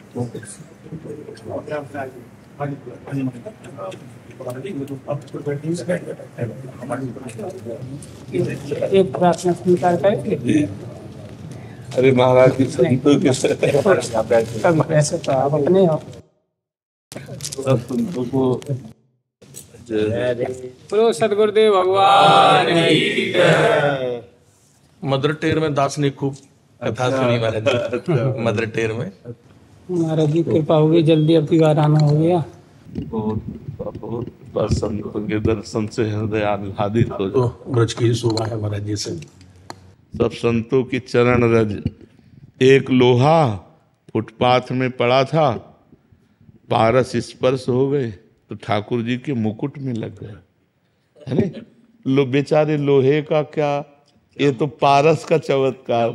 एक प्रार्थना स्वीकार करेंगे। अरे महाराज जी संतों के ऐसे तो आप अपने हो। सब संतों को बोलो सदगुरुदेव भगवान की जय। मदर टेर में दास ने खूब कथा सुनी महाराज जी। मदर टेर में महाराज जी कृपा होगी, जल्दी अब की बार आना हो गया। बहुत संतों के दर्शन से हृदय आह्लादित हो तो ब्रज की शोभा है महाराज जी से। सब संतों की चरण रज। एक लोहा फुटपाथ में पड़ा था, पारस स्पर्श हो गए तो ठाकुर जी के मुकुट में लग गए, है ना। लो बेचारे लोहे का क्या, ये तो पारस का चमत्कार।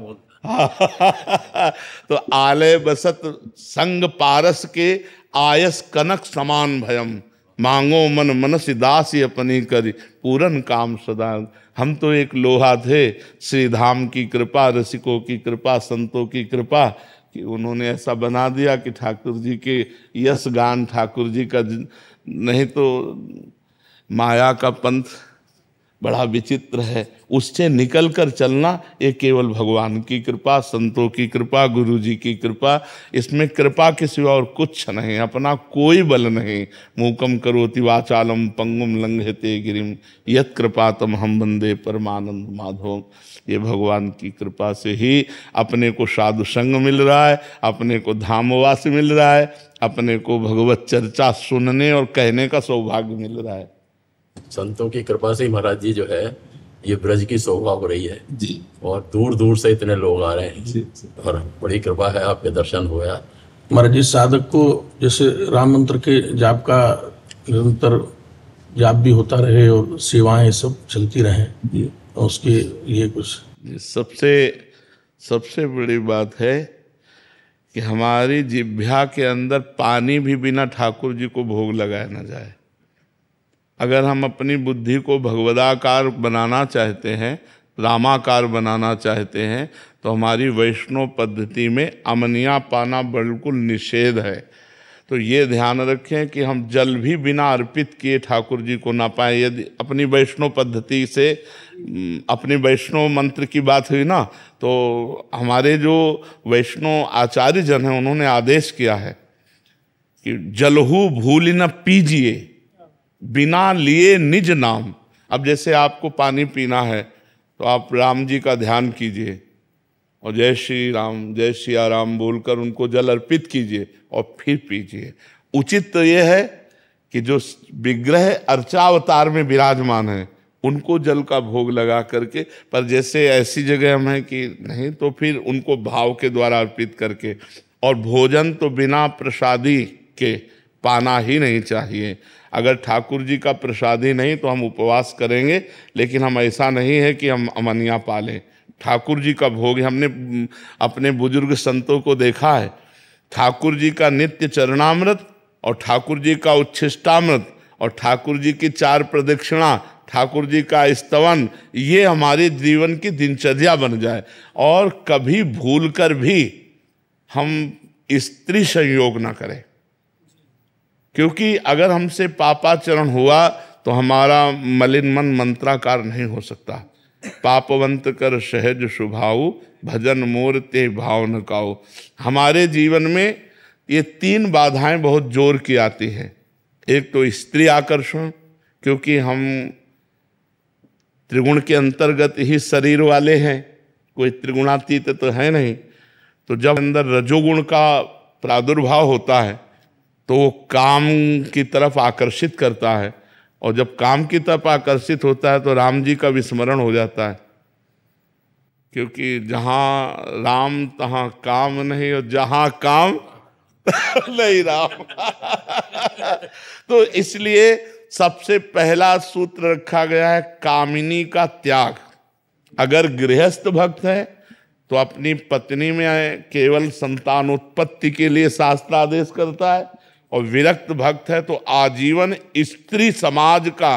तो आलय बसत संग पारस के, आयस कनक समान भयम, मांगो मन मनस दासी अपनी करी, पूरन काम सदा। हम तो एक लोहा थे, श्री धाम की कृपा, रसिकों की कृपा, संतों की कृपा कि उन्होंने ऐसा बना दिया कि ठाकुर जी के यश गान, ठाकुर जी का। नहीं तो माया का पंथ बड़ा विचित्र है, उससे निकल कर चलना ये केवल भगवान की कृपा, संतों की कृपा, गुरु जी की कृपा। इसमें कृपा के सिवा और कुछ नहीं, अपना कोई बल नहीं। मूकम करोति वाचालम पंगुम लंघयते गिरिम, यत् कृपातम हम वंदे परमानंद माधवम। ये भगवान की कृपा से ही अपने को साधु संग मिल रहा है, अपने को धामवास मिल रहा है, अपने को भगवत चर्चा सुनने और कहने का सौभाग्य मिल रहा है। संतों की कृपा से महाराज जी जो है ये ब्रज की शोभा हो रही है जी, और दूर दूर से इतने लोग आ रहे हैं जी। और बड़ी कृपा है, आपके दर्शन हुआ। महाराज जी साधक को जैसे राम मंत्र के जाप का निरंतर जाप भी होता रहे और सेवाएं सब चलती रहें, तो उसके लिए कुछ सबसे बड़ी बात है कि हमारी जिह्वा के अंदर पानी भी बिना ठाकुर जी को भोग लगाया न जाए। अगर हम अपनी बुद्धि को भगवदाकार बनाना चाहते हैं, रामाकार बनाना चाहते हैं, तो हमारी वैष्णव पद्धति में अमनिया पाना बिल्कुल निषेध है। तो ये ध्यान रखें कि हम जल भी बिना अर्पित किए ठाकुर जी को ना पाए। यदि अपनी वैष्णव पद्धति से, अपनी वैष्णव मंत्र की बात हुई ना, तो हमारे जो वैष्णव आचार्य जन हैं उन्होंने आदेश किया है कि जलहू भूल न पीजिए बिना लिए निज नाम। अब जैसे आपको पानी पीना है तो आप राम जी का ध्यान कीजिए और जय श्री राम, जय सिया राम बोलकर उनको जल अर्पित कीजिए और फिर पीजिए। उचित तो ये है कि जो विग्रह अर्चावतार में विराजमान है उनको जल का भोग लगा करके, पर जैसे ऐसी जगह हम हैं कि नहीं, तो फिर उनको भाव के द्वारा अर्पित करके। और भोजन तो बिना प्रसादी के पाना ही नहीं चाहिए। अगर ठाकुर जी का प्रसादी नहीं तो हम उपवास करेंगे, लेकिन हम ऐसा नहीं है कि हम अमनिया पालें। ठाकुर जी का भोग, हमने अपने बुजुर्ग संतों को देखा है, ठाकुर जी का नित्य चरणामृत और ठाकुर जी का उच्छिष्टामृत और ठाकुर जी की 4 प्रदक्षिणा, ठाकुर जी का स्तवन, ये हमारे जीवन की दिनचर्या बन जाए। और कभी भूल कर भी हम स्त्री संयोग ना करें, क्योंकि अगर हमसे पापाचरण हुआ तो हमारा मलिन मन मंत्राकार नहीं हो सकता। पापवंत कर सहज शुभाऊ, भजन मोर ते भाव न काऊ। हमारे जीवन में ये 3 बाधाएं बहुत जोर की आती हैं। एक तो स्त्री आकर्षण, क्योंकि हम त्रिगुण के अंतर्गत ही शरीर वाले हैं, कोई त्रिगुणातीत तो है नहीं। तो जब अंदर रजोगुण का प्रादुर्भाव होता है तो वो काम की तरफ आकर्षित करता है, और जब काम की तरफ आकर्षित होता है तो राम जी का विस्मरण हो जाता है, क्योंकि जहाँ राम तहाँ काम नहीं और जहाँ काम नहीं राम। तो इसलिए सबसे पहला सूत्र रखा गया है कामिनी का त्याग। अगर गृहस्थ भक्त है तो अपनी पत्नी में केवल संतानोत्पत्ति के लिए शास्त्र आदेश करता है, और विरक्त भक्त है तो आजीवन स्त्री समाज का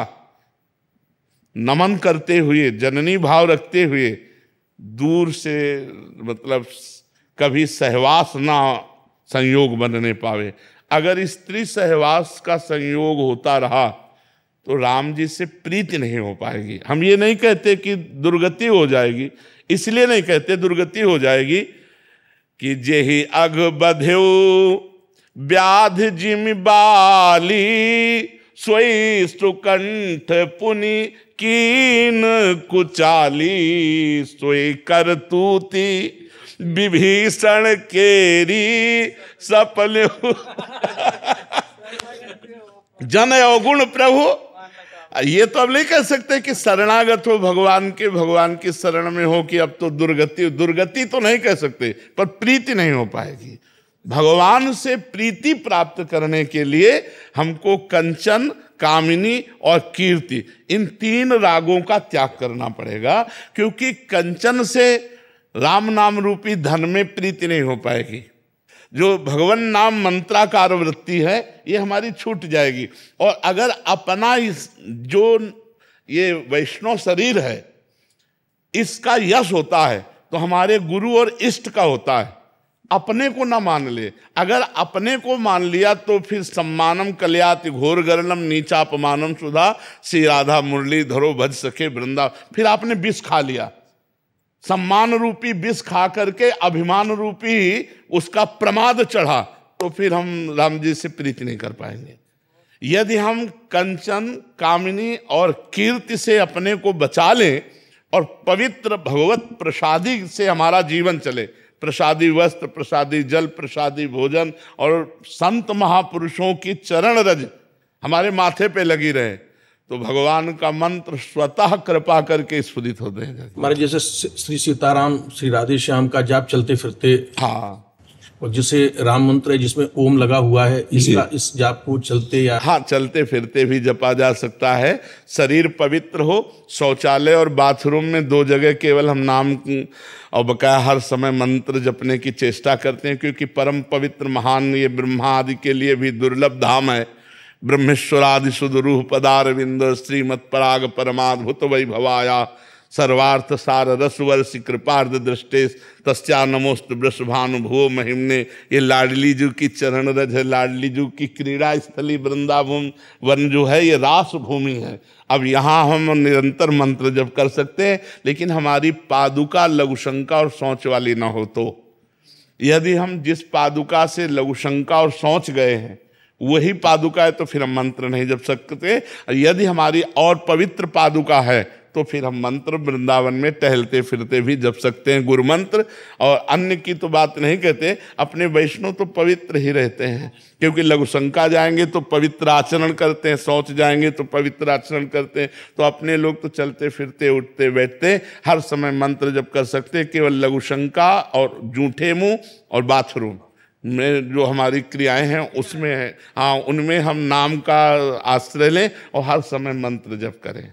नमन करते हुए, जननी भाव रखते हुए, दूर से मतलब कभी सहवास ना संयोग बनने पावे। अगर स्त्री सहवास का संयोग होता रहा तो राम जी से प्रीति नहीं हो पाएगी। हम ये नहीं कहते कि दुर्गति हो जाएगी, इसलिए नहीं कहते दुर्गति हो जाएगी कि जेहि अघ बध्यो व्याध जिमि बाली सोई सुकंठ पुनि कीन कुचाली सोई करतूती विभीषण केरी सफल जन अवगुण प्रभु। ये तो अब नहीं कह सकते कि शरणागत हो भगवान के, भगवान की शरण में हो कि अब तो दुर्गति तो नहीं कह सकते, पर प्रीति नहीं हो पाएगी। भगवान से प्रीति प्राप्त करने के लिए हमको कंचन, कामिनी और कीर्ति, इन 3 रागों का त्याग करना पड़ेगा, क्योंकि कंचन से राम नाम रूपी धन में प्रीति नहीं हो पाएगी। जो भगवान नाम मंत्राकार वृत्ति है ये हमारी छूट जाएगी। और अगर अपना इस जो ये वैष्णव शरीर है इसका यश होता है तो हमारे गुरु और इष्ट का होता है। अपने को ना मान ले, अगर अपने को मान लिया तो फिर सम्मानम कल्याति घोर गरणम नीचापमानम सुधा श्री राधा मुरली धरो भज सके वृंदा। फिर आपने विष खा लिया, सम्मान रूपी विष खा करके अभिमान रूपी उसका प्रमाद चढ़ा, तो फिर हम राम जी से प्रीति नहीं कर पाएंगे। यदि हम कंचन, कामिनी और कीर्ति से अपने को बचा लें और पवित्र भगवत प्रसादी से हमारा जीवन चले, प्रसादी वस्त्र, प्रसादी जल, प्रसादी भोजन और संत महापुरुषों की चरण रज हमारे माथे पे लगी रहे, तो भगवान का मंत्र स्वतः कृपा करके स्फुरित होते हैं। हमारे जैसे श्री सीताराम, श्री राधे श्याम का जाप चलते फिरते, हाँ, और जिसे राम मंत्र है जिसमें ओम लगा हुआ है, इसका इस जाप को चलते या हाँ चलते फिरते भी जपा जा सकता है। शरीर पवित्र हो, शौचालय और बाथरूम में 2 जगह केवल हम नाम और बकाया हर समय मंत्र जपने की चेष्टा करते हैं, क्योंकि परम पवित्र महान ये ब्रह्मा आदि के लिए भी दुर्लभ धाम है। ब्रह्मेश्वरादि सुदरूह पदारविंद श्रीमत् पराग परमाद्भुत वैभवाया सर्वार्थ सार रसवर्ष कृपार्ध दृष्टे तस्या नमोस्त वृषभानुभुव महिमने। ये लाडली जी की चरण रज है, लाडली जी की क्रीड़ा स्थली वृंदावन वन जो है ये रास भूमि है। अब यहाँ हम निरंतर मंत्र जप कर सकते हैं, लेकिन हमारी पादुका लघुशंका और सोच वाली ना हो तो। यदि हम जिस पादुका से लघुशंका और सोच गए हैं वही पादुका है तो फिर हम मंत्र नहीं जप सकते। यदि हमारी और पवित्र पादुका है तो फिर हम मंत्र वृंदावन में टहलते फिरते भी जप सकते हैं गुरु मंत्र। और अन्य की तो बात नहीं कहते, अपने वैष्णव तो पवित्र ही रहते हैं, क्योंकि लघुशंका जाएंगे तो पवित्र आचरण करते हैं, शौच जाएंगे तो पवित्र आचरण करते हैं। तो अपने लोग तो चलते फिरते उठते बैठते हर समय मंत्र जप कर सकते हैं। केवल लघुशंका और जूठे मुँह और बाथरूम में जो हमारी क्रियाएं हैं उसमें है, हाँ, उनमें हम नाम का आश्रय लें और हर समय मंत्र जप करें।